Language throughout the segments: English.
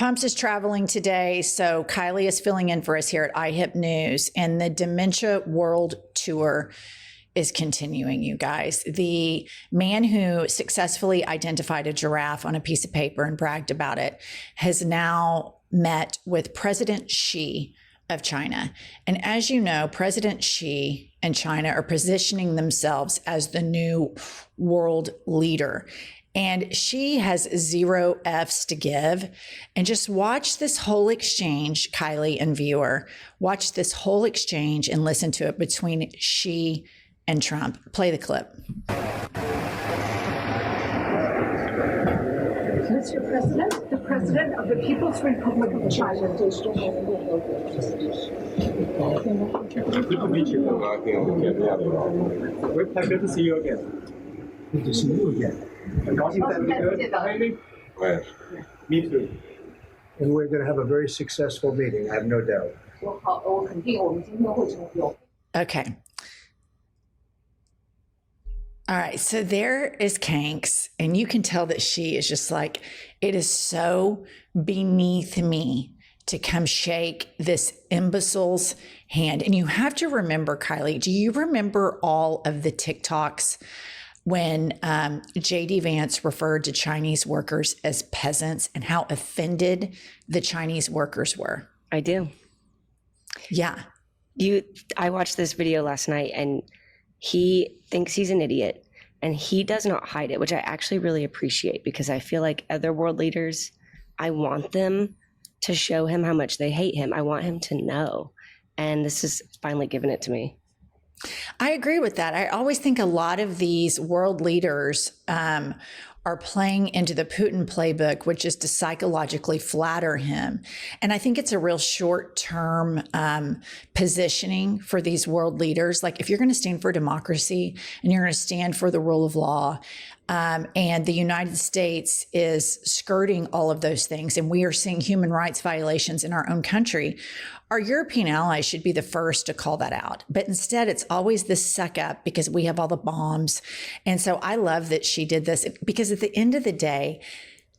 Pumps is traveling today, so Kylie is filling in for us here at IHIP News, and the Dementia World Tour is continuing, you guys. The man who successfully identified a giraffe on a piece of paper and bragged about it has now met with President Xi of China. And as you know, President Xi and China are positioning themselves as the new world leader. And she has 0 F's to give. And just watch this whole exchange, Kylie and viewer, watch this whole exchange and listen to it between Xi and Trump. Play the clip. Mr. President, the President of the People's Republic of China. Good to meet you. We're pleasure to see you again. Good to see you again. Right. Me too. And we're going to have a very successful meeting, I have no doubt. Okay. All right. So there is Kanks, and you can tell that she is just like, it is so beneath me to come shake this imbecile's hand. And you have to remember, Kylie, do you remember all of the TikToks when J.D. Vance referred to Chinese workers as peasants and how offended the Chinese workers were? I do. Yeah. I watched this video last night, and he thinks he's an idiot, and he does not hide it, which I actually really appreciate, because I feel like other world leaders, I want them to show him how much they hate him. I want him to know. And this is finally giving it to me. I agree with that. I always think a lot of these world leaders are playing into the Putin playbook, which is to psychologically flatter him. And I think it's a real short-term positioning for these world leaders. Like, if you're going to stand for democracy and you're going to stand for the rule of law, and the United States is skirting all of those things, and we are seeing human rights violations in our own country, our European allies should be the first to call that out. But instead, it's always this suck up because we have all the bombs. And so I love that she did this, because at the end of the day,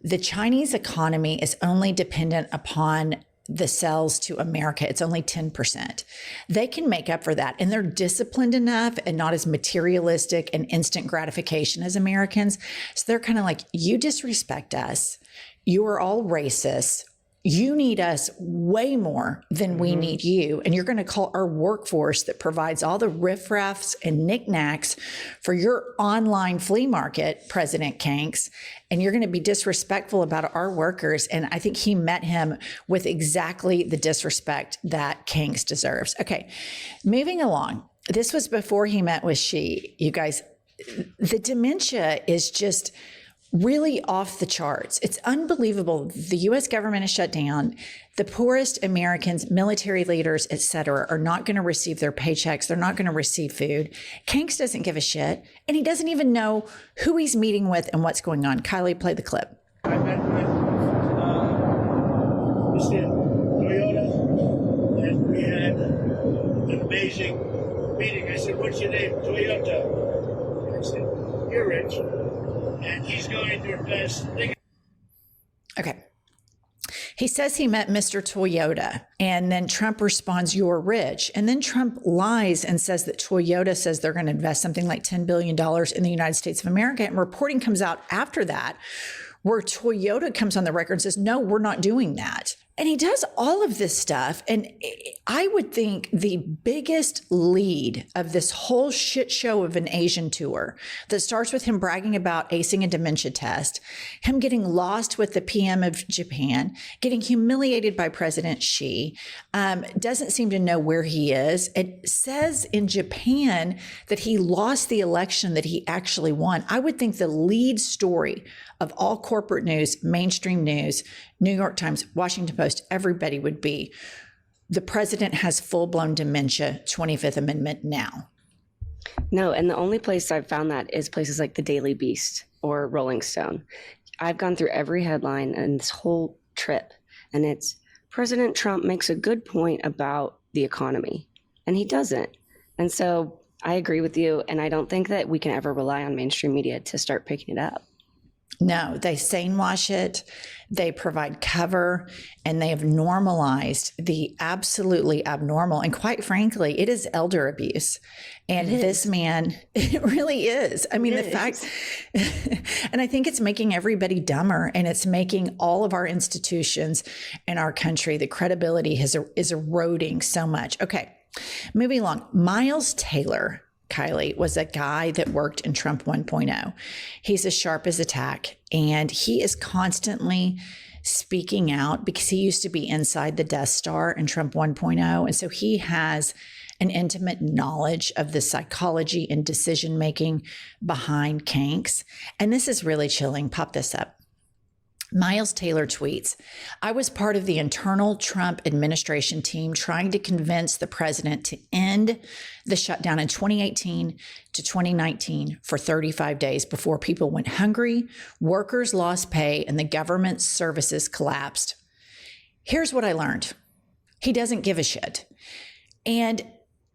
the Chinese economy is only dependent upon the sales to America. It's only 10%. They can make up for that. And they're disciplined enough and not as materialistic and instant gratification as Americans. So they're kind of like, you disrespect us. You are all racist. You need us way more than we need you. And you're going to call our workforce that provides all the riffraffs and knickknacks for your online flea market, President Kanks, and you're going to be disrespectful about our workers. And I think he met him with exactly the disrespect that Kanks deserves. Okay, moving along. This was before he met with Xi. You guys, the dementia is just really off the charts. It's unbelievable. The U.S. government is shut down. The poorest Americans, military leaders, et cetera, are not going to receive their paychecks. They're not going to receive food. Kanks doesn't give a shit, and he doesn't even know who he's meeting with and what's going on. Kylie, play the clip. I met with Mr. Toyota, and we had an amazing meeting. I said, "What's your name?" Toyota. And I said, "You're rich." And he's going to invest. Okay. He says he met Mr. Toyota, and then Trump responds, "You're rich." And then Trump lies and says that Toyota says they're going to invest something like $10 billion in the United States of America. And reporting comes out after that where Toyota comes on the record and says, "No, we're not doing that." And he does all of this stuff. And I would think the biggest lead of this whole shit show of an Asian tour that starts with him bragging about acing a dementia test, him getting lost with the PM of Japan, getting humiliated by President Xi, doesn't seem to know where he is. It says in Japan that he lost the election that he actually won. I would think the lead story of all corporate news, mainstream news, New York Times, Washington Post, everybody would be, the president has full-blown dementia, 25th Amendment now. No, and the only place I've found that is places like the Daily Beast or Rolling Stone. I've gone through every headline and this whole trip, and it's President Trump makes a good point about the economy, and he doesn't. And so I agree with you, and I don't think that we can ever rely on mainstream media to start picking it up. No, they sane wash it, they provide cover, and they have normalized the absolutely abnormal. And quite frankly, it is elder abuse. And this man, it really is. I mean, the fact, and I think it's making everybody dumber, and it's making all of our institutions in our country, the credibility is eroding so much. Okay, moving along. Miles Taylor, Kylie, was a guy that worked in Trump 1.0. He's as sharp as a tack, and he is constantly speaking out because he used to be inside the Death Star in Trump 1.0. And so he has an intimate knowledge of the psychology and decision making behind kinks. And this is really chilling. Pop this up. Miles Taylor tweets, I was part of the internal Trump administration team trying to convince the president to end the shutdown in 2018 to 2019 for 35 days before people went hungry, workers lost pay, and the government services collapsed. Here's what I learned. He doesn't give a shit. And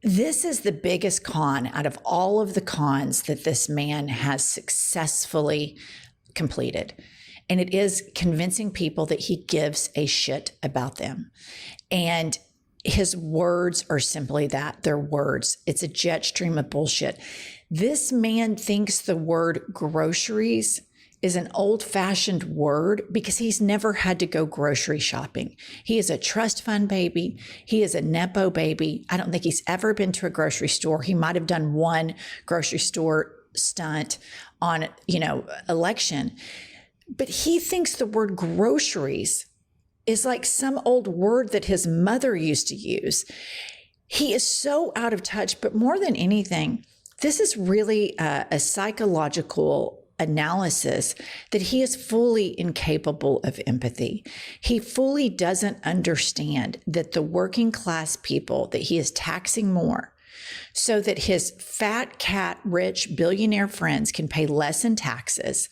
this is the biggest con out of all of the cons that this man has successfully completed. And it is convincing people that he gives a shit about them. And his words are simply that, they're words. It's a jet stream of bullshit. This man thinks the word groceries is an old-fashioned word because he's never had to go grocery shopping. He is a trust fund baby. He is a Nepo baby. I don't think he's ever been to a grocery store. He might have done one grocery store stunt on, election. But he thinks the word groceries is like some old word that his mother used to use. He is so out of touch, but more than anything, this is really a psychological analysis that he is fully incapable of empathy. He fully doesn't understand that the working class people that he is taxing more so that his fat cat rich billionaire friends can pay less in taxes,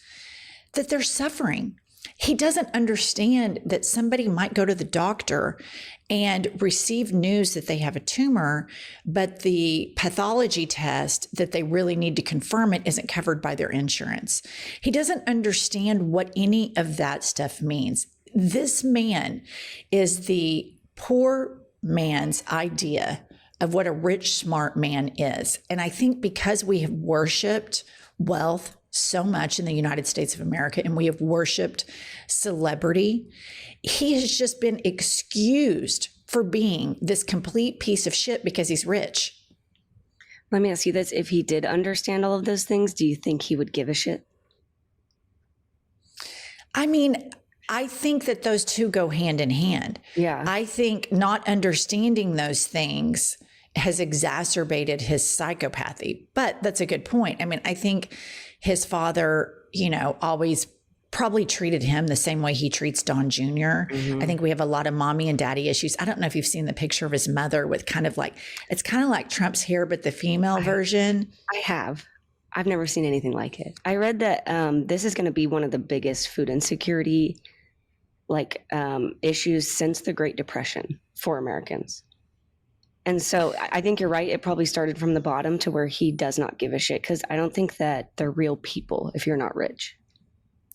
that they're suffering. He doesn't understand that somebody might go to the doctor and receive news that they have a tumor, but the pathology test that they really need to confirm it isn't covered by their insurance. He doesn't understand what any of that stuff means. This man is the poor man's idea of what a rich, smart man is. And I think because we have worshiped wealth so much in the United States of America, and we have worshiped celebrity, he has just been excused for being this complete piece of shit because he's rich. Let me ask you this. If he did understand all of those things, do you think he would give a shit? I mean, I think that those two go hand in hand. Yeah. I think not understanding those things has exacerbated his psychopathy. But that's a good point. I mean, I think his father, always probably treated him the same way he treats Don Jr. Mm-hmm. I think we have a lot of mommy and daddy issues. I don't know if you've seen the picture of his mother with it's kind of like Trump's hair, but the female version. I have. I've never seen anything like it. I read that this is going to be one of the biggest food insecurity issues since the Great Depression for Americans. And so I think you're right. It probably started from the bottom to where he does not give a shit, because I don't think that they're real people if you're not rich.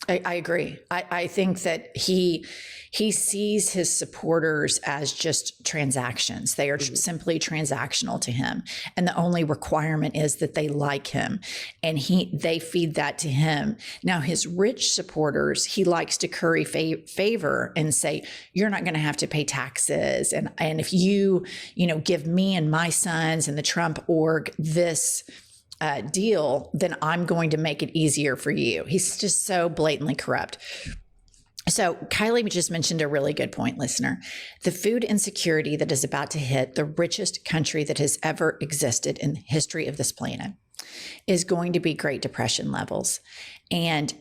I agree. I think that he sees his supporters as just transactions. They are simply transactional to him. And the only requirement is that they like him, and they feed that to him. Now, his rich supporters, he likes to curry favor and say, you're not going to have to pay taxes. And if you give me and my sons and the Trump org this deal, then I'm going to make it easier for you. He's just so blatantly corrupt. So Kylie just mentioned a really good point, listener. The food insecurity that is about to hit the richest country that has ever existed in the history of this planet is going to be Great Depression levels. And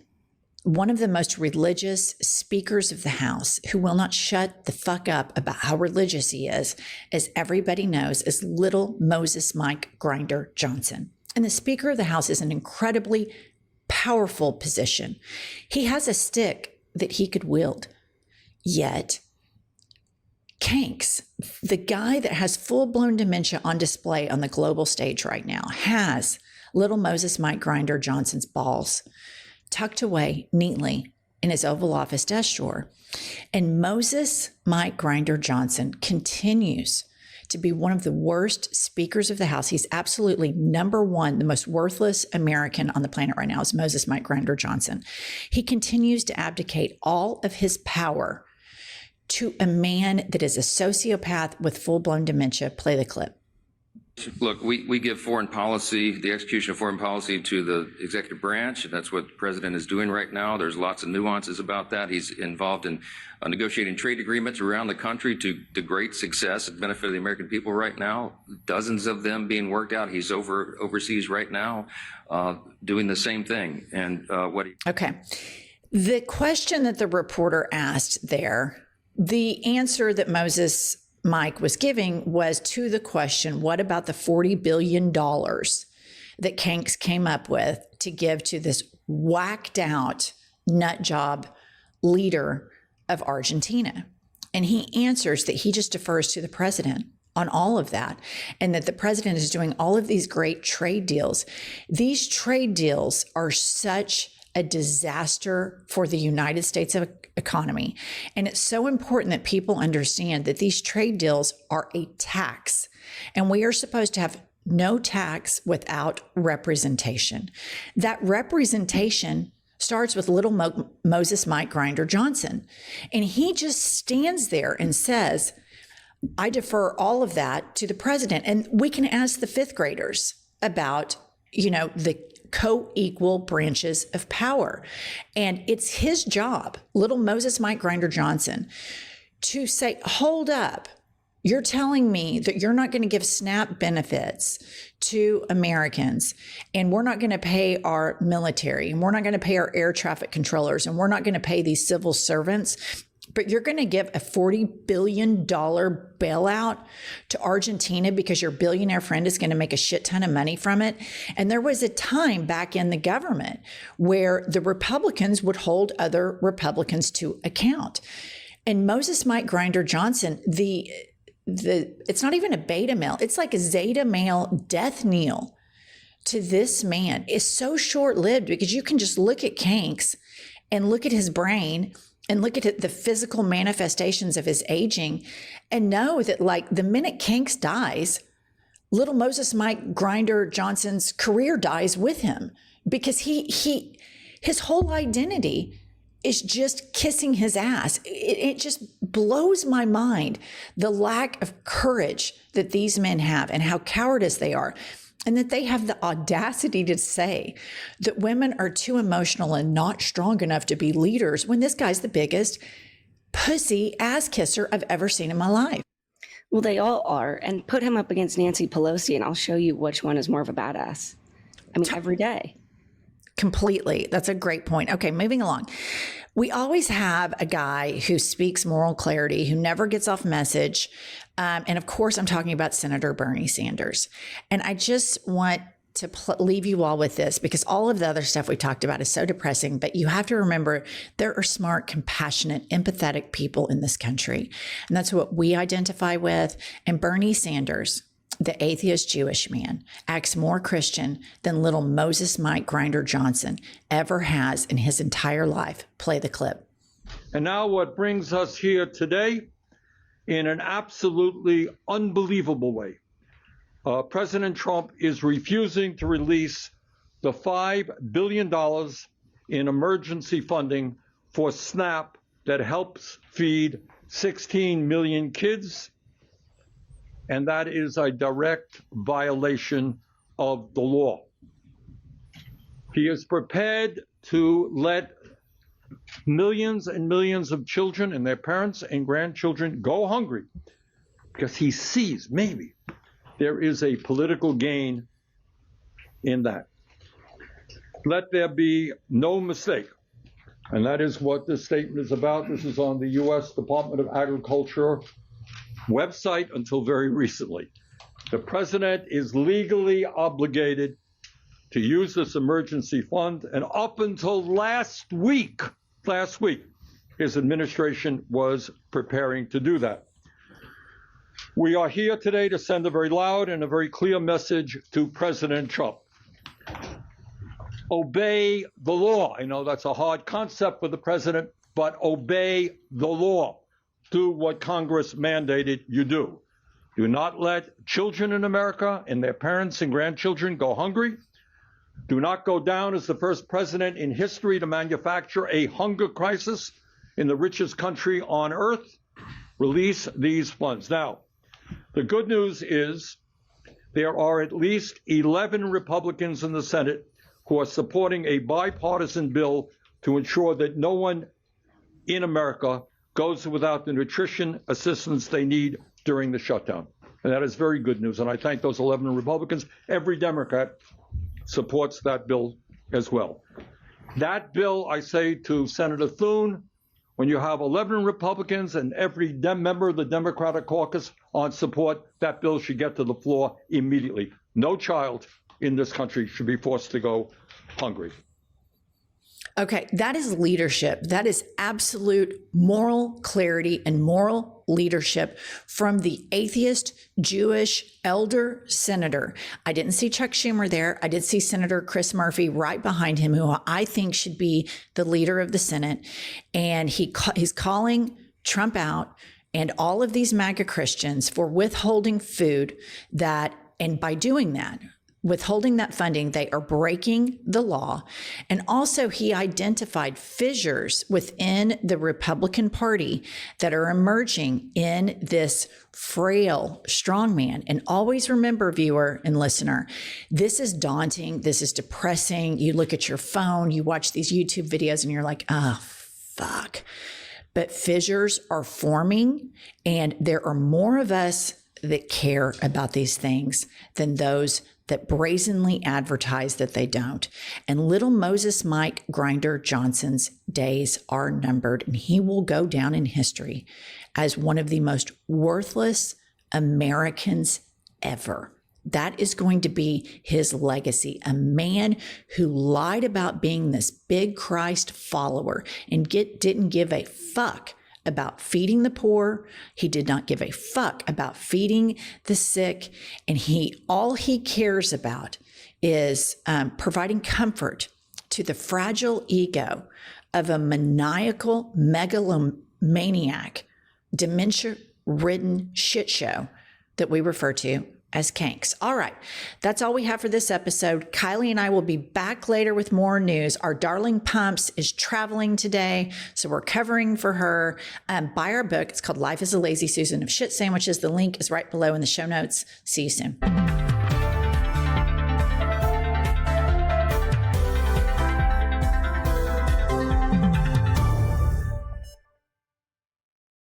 one of the most religious speakers of the House, who will not shut the fuck up about how religious he is, as everybody knows, is little Moses Mike Grinder Johnson. And the Speaker of the House is an incredibly powerful position. He has a stick that he could wield. Yet, Kanks, the guy that has full-blown dementia on display on the global stage right now, has little Moses Mike Grinder Johnson's balls tucked away neatly in his Oval Office desk drawer. And Moses Mike Grinder Johnson continues to be one of the worst speakers of the House. He's absolutely number one, the most worthless American on the planet right now is Moses Mike Grinder Johnson. He continues to abdicate all of his power to a man that is a sociopath with full-blown dementia. Play the clip. Look, we give foreign policy, the execution of foreign policy, to the executive branch. That's what the president is doing right now. There's lots of nuances about that. He's involved in negotiating trade agreements around the country to great success and benefit of the American people right now. Dozens of them being worked out. He's overseas right now doing the same thing. And Okay. The question that the reporter asked there, the answer that Moses Mike was giving was to the question, what about the $40 billion that Kanks came up with to give to this whacked out nut job leader of Argentina? And he answers that he just defers to the president on all of that, and that the president is doing all of these great trade deals. These trade deals are such a disaster for the United States economy. And it's so important that people understand that these trade deals are a tax, and we are supposed to have no tax without representation. That representation starts with little Moses Mike Grinder Johnson. And he just stands there and says, I defer all of that to the president. And we can ask the fifth graders about, the co-equal branches of power. And it's his job, little Moses Mike Grinder Johnson, to say, hold up, you're telling me that you're not going to give SNAP benefits to Americans, and we're not going to pay our military, and we're not going to pay our air traffic controllers, and we're not going to pay these civil servants, but you're going to give a $40 billion bailout to Argentina because your billionaire friend is going to make a shit ton of money from it. And there was a time back in the government where the Republicans would hold other Republicans to account. And Moses Mike Grinder Johnson, it's not even a beta male, it's like a zeta male death knell to this man is so short-lived, because you can just look at Kanks and look at his brain and look at the physical manifestations of his aging and know that, like, the minute Kanks dies, little Moses Mike Grinder Johnson's career dies with him, because his whole identity is just kissing his ass. It just blows my mind, the lack of courage that these men have and how cowardice they are. And that they have the audacity to say that women are too emotional and not strong enough to be leaders, when this guy's the biggest pussy ass kisser I've ever seen in my life. Well, they all are. And put him up against Nancy Pelosi, and I'll show you which one is more of a badass. I mean, every day. Completely. That's a great point. Okay, moving along. We always have a guy who speaks moral clarity, who never gets off message. And of course, I'm talking about Senator Bernie Sanders. And I just want to leave you all with this, because all of the other stuff we talked about is so depressing. But you have to remember, there are smart, compassionate, empathetic people in this country. And that's what we identify with. And Bernie Sanders, the atheist Jewish man, acts more Christian than little Moses Mike Grinder Johnson ever has in his entire life. Play the clip. And now what brings us here today, in an absolutely unbelievable way, President Trump is refusing to release the $5 billion in emergency funding for SNAP that helps feed 16 million kids. And that is a direct violation of the law. He is prepared to let millions and millions of children and their parents and grandchildren go hungry because he sees maybe there is a political gain in that. Let there be no mistake, and that is what this statement is about. This is on the U.S. Department of Agriculture website until very recently. The president is legally obligated to use this emergency fund, and up until last week, his administration was preparing to do that. We are here today to send a very loud and a very clear message to President Trump. obey the law. I know that's a hard concept for the president, but obey the law. Do what Congress mandated you do. Do not let children in America and their parents and grandchildren go hungry. Do not go down as the first president in history to manufacture a hunger crisis in the richest country on earth. Release these funds. Now, the good news is there are at least 11 Republicans in the Senate who are supporting a bipartisan bill to ensure that no one in America goes without the nutrition assistance they need during the shutdown. And that is very good news. And I thank those 11 Republicans. Every Democrat supports that bill as well. That bill, I say to Senator Thune, when you have 11 Republicans and every member of the Democratic caucus on support, that bill should get to the floor immediately. No child in this country should be forced to go hungry. Okay, that is leadership. That is absolute moral clarity and moral leadership from the atheist Jewish elder senator. I didn't see Chuck Schumer there. I did see Senator Chris Murphy right behind him, who I think should be the leader of the Senate. And he's calling Trump out and all of these MAGA Christians for withholding food and by doing that, withholding that funding, they are breaking the law. And also he identified fissures within the Republican Party that are emerging in this frail strongman. And always remember, viewer and listener, this is daunting. This is depressing. You look at your phone, you watch these YouTube videos and you're like, oh, fuck. But fissures are forming, and there are more of us that care about these things than those that brazenly advertise that they don't. And little Moses Mike Grinder Johnson's days are numbered, and he will go down in history as one of the most worthless Americans ever. That is going to be his legacy. A man who lied about being this big Christ follower and didn't give a fuck about feeding the poor. He did not give a fuck about feeding the sick. And all he cares about is providing comfort to the fragile ego of a maniacal megalomaniac, dementia-ridden shit show that we refer to as Kanks. All right, that's all we have for this episode. Kylie and I will be back later with more news. Our darling Pumps is traveling today, so we're covering for her. Buy our book. It's called Life is a Lazy Susan of Shit Sandwiches. The link is right below in the show notes. See you soon.